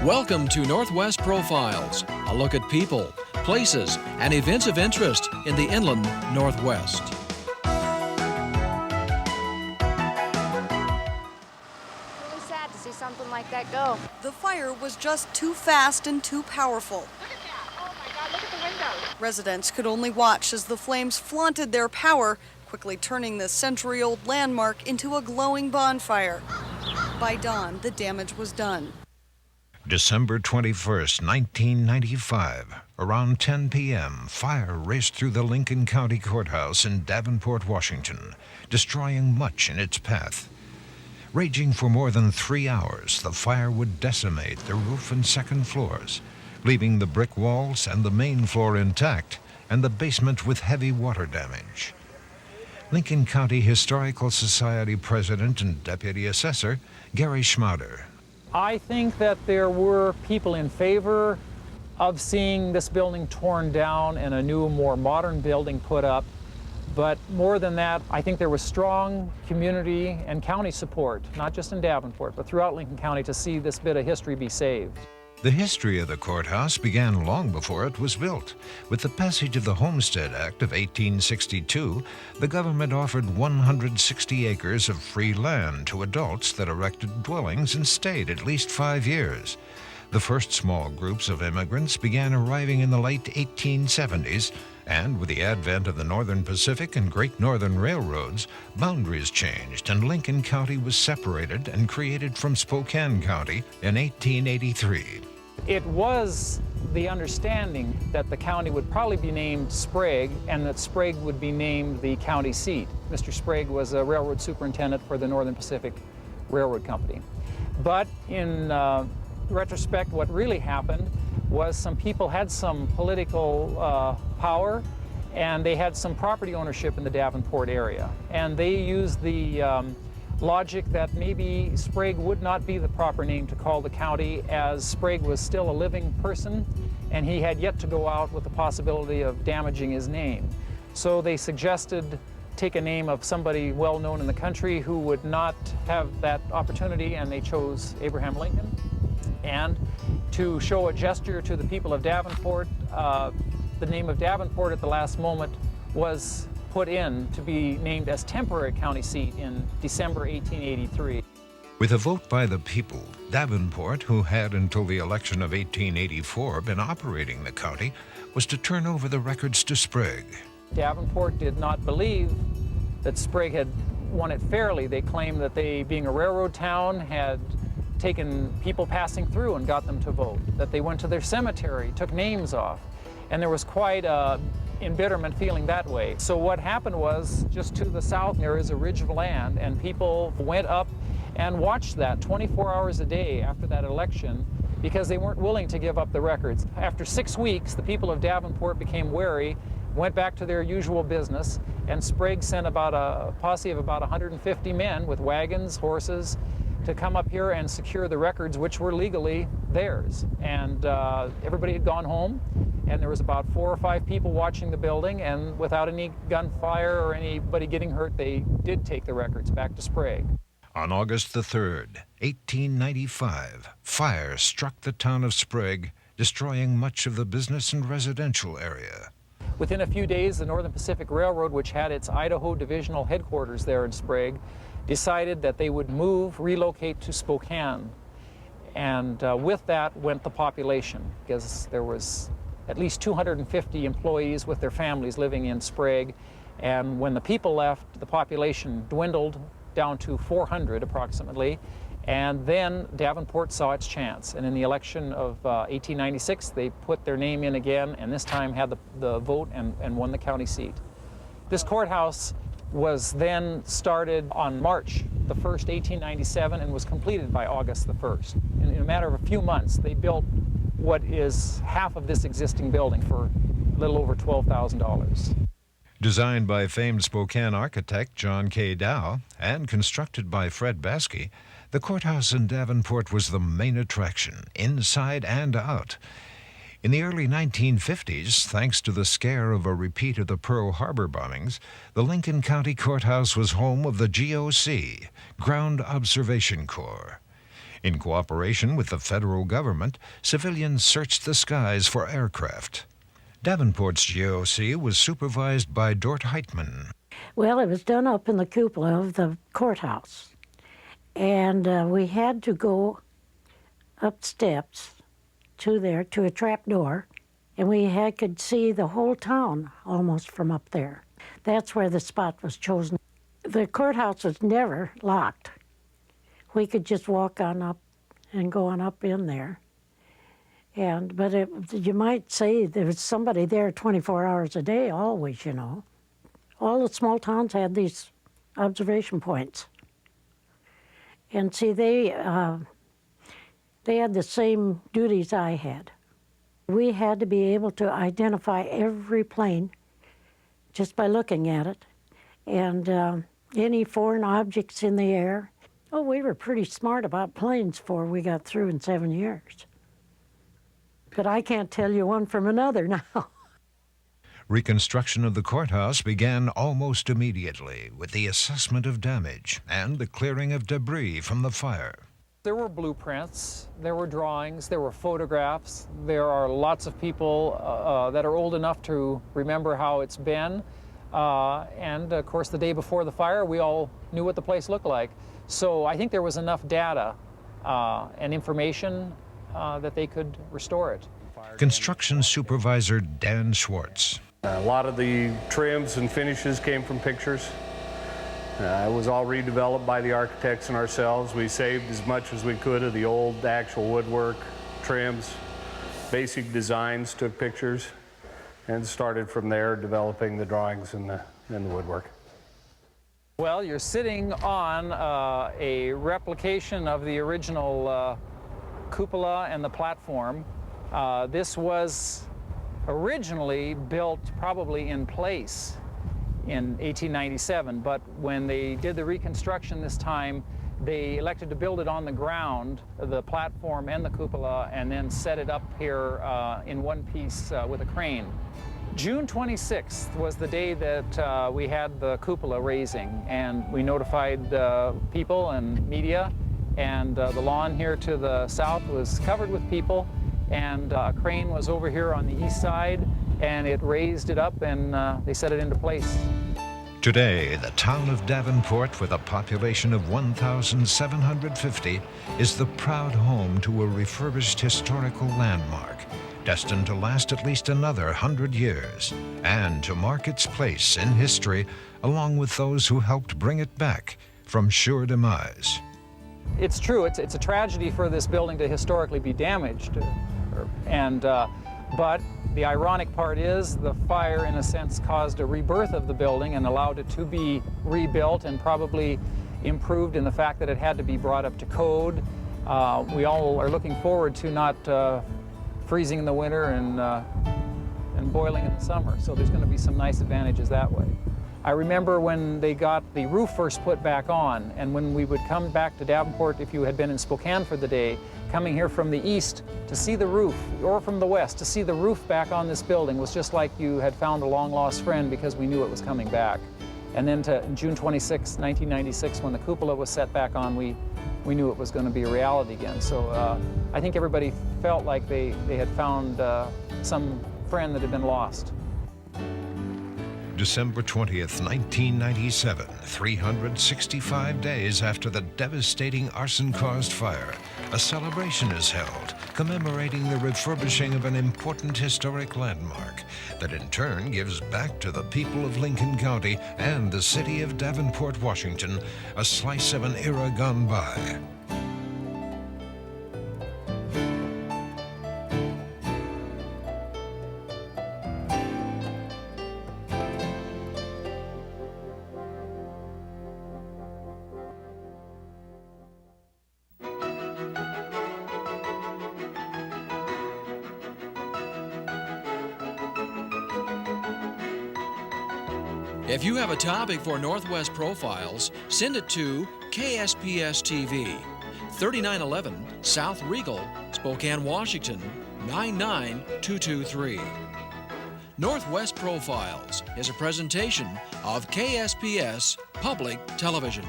Welcome to Northwest Profiles, a look at people, places, and events of interest in the inland Northwest. Really sad to see something like that go. The fire was just too fast and too powerful. Look at that. Oh my God, look at the windows. Residents could only watch as the flames flaunted their power, quickly turning the century-old landmark into a glowing bonfire. By dawn, the damage was done. December 21st, 1995. Around 10 p.m., fire raced through the Lincoln County Courthouse in Davenport, Washington, destroying much in its path. Raging for more than 3 hours, the fire would decimate the roof and second floors, leaving the brick walls and the main floor intact, and the basement with heavy water damage. Lincoln County Historical Society President and Deputy Assessor Gary Schmauder. I think that there were people in favor of seeing this building torn down and a new, more modern building put up. But more than that, I think there was strong community and county support, not just in Davenport, but throughout Lincoln County, to see this bit of history be saved. The history of the courthouse began long before it was built. With the passage of the Homestead Act of 1862, the government offered 160 acres of free land to adults that erected dwellings and stayed at least 5 years. The first small groups of immigrants began arriving in the late 1870s, and with the advent of the Northern Pacific and Great Northern Railroads, boundaries changed and Lincoln County was separated and created from Spokane County in 1883. It was the understanding that the county would probably be named Sprague and that Sprague would be named the county seat. Mr. Sprague was a railroad superintendent for the Northern Pacific Railroad Company. But in retrospect, what really happened was some people had some political power, and they had some property ownership in the Davenport area. And they used the logic that maybe Sprague would not be the proper name to call the county, as Sprague was still a living person, and he had yet to go out with the possibility of damaging his name. So they suggested take a name of somebody well known in the country who would not have that opportunity, and they chose Abraham Lincoln. And to show a gesture to the people of Davenport, the name of Davenport at the last moment was put in to be named as temporary county seat in December 1883. With a vote by the people, Davenport, who had until the election of 1884 been operating the county, was to turn over the records to Sprague. Davenport did not believe that Sprague had won it fairly. They claimed that they, being a railroad town, had taken people passing through and got them to vote, that they went to their cemetery, took names off, and there was quite a embitterment feeling that way. So what happened was, just to the south there is a ridge of land, and people went up and watched that 24 hours a day after that election because they weren't willing to give up the records. After 6 weeks, the people of Davenport became wary, went back to their usual business, and Sprague sent about a posse of about 150 men with wagons, horses, to come up here and secure the records, which were legally theirs. And everybody had gone home, and there was about 4 or 5 people watching the building, and without any gunfire or anybody getting hurt, they did take the records back to Sprague. On August the 3rd, 1895, fire struck the town of Sprague, destroying much of the business and residential area. Within a few days, the Northern Pacific Railroad, which had its Idaho divisional headquarters there in Sprague, decided that they would relocate to Spokane. And with that went the population, because there was at least 250 employees with their families living in Sprague. And when the people left, the population dwindled down to 400 approximately. And then Davenport saw its chance. And in the election of 1896, they put their name in again, and this time had the vote and won the county seat. This courthouse was then started on March the 1st, 1897, and was completed by August the 1st. In a matter of a few months, they built what is half of this existing building for a little over $12,000. Designed by famed Spokane architect John K. Dow and constructed by Fred Baskey, the courthouse in Davenport was the main attraction, inside and out. In the early 1950s, thanks to the scare of a repeat of the Pearl Harbor bombings, the Lincoln County Courthouse was home of the GOC, Ground Observation Corps. In cooperation with the federal government, civilians searched the skies for aircraft. Davenport's GOC was supervised by Dort Heitman. Well, it was done up in the cupola of the courthouse. And we had to go up steps to there to a trap door, and could see the whole town almost from up there. That's where the spot was chosen. The courthouse was never locked. We could just walk on up and go on up in there. But you might say there was somebody there 24 hours a day, always, you know. All the small towns had these observation points. And see, they had the same duties I had. We had to be able to identify every plane just by looking at it, and any foreign objects in the air. Oh, we were pretty smart about planes before we got through in 7 years. But I can't tell you one from another now. Reconstruction of the courthouse began almost immediately with the assessment of damage and the clearing of debris from the fire. There were blueprints, there were drawings, there were photographs. There are lots of people that are old enough to remember how it's been. And of course, the day before the fire, we all knew what the place looked like. So I think there was enough data and information that they could restore it. Construction supervisor Dan Schwartz. A lot of the trims and finishes came from pictures. It was all redeveloped by the architects and ourselves. We saved as much as we could of the old actual woodwork, trims, basic designs, took pictures, and started from there developing the drawings and the woodwork. Well, you're sitting on a replication of the original cupola and the platform. This was originally built probably in place in 1897, but when they did the reconstruction this time, they elected to build it on the ground, the platform and the cupola, and then set it up here in one piece with a crane. June 26th was the day that we had the cupola raising, and we notified people and media, and the lawn here to the south was covered with people, and a crane was over here on the east side, and it raised it up, and they set it into place. Today, the town of Davenport, with a population of 1,750, is the proud home to a refurbished historical landmark, destined to last at least another 100 years, and to mark its place in history along with those who helped bring it back from sure demise. It's true, it's a tragedy for this building to historically be damaged, but the ironic part is the fire, in a sense, caused a rebirth of the building and allowed it to be rebuilt and probably improved in the fact that it had to be brought up to code. We all are looking forward to not freezing in the winter and boiling in the summer, so there's going to be some nice advantages that way. I remember when they got the roof first put back on, and when we would come back to Davenport, if you had been in Spokane for the day, coming here from the east to see the roof, or from the west to see the roof back on this building was just like you had found a long-lost friend, because we knew it was coming back. And then to June 26, 1996, when the cupola was set back on, we knew it was going to be a reality again. So I think everybody felt like they had found some friend that had been lost. December 20th, 1997, 365 days after the devastating arson-caused fire, a celebration is held commemorating the refurbishing of an important historic landmark that in turn gives back to the people of Lincoln County and the city of Davenport, Washington, a slice of an era gone by. If you have a topic for Northwest Profiles, send it to KSPS TV, 3911 South Regal, Spokane, Washington, 99223. Northwest Profiles is a presentation of KSPS Public Television.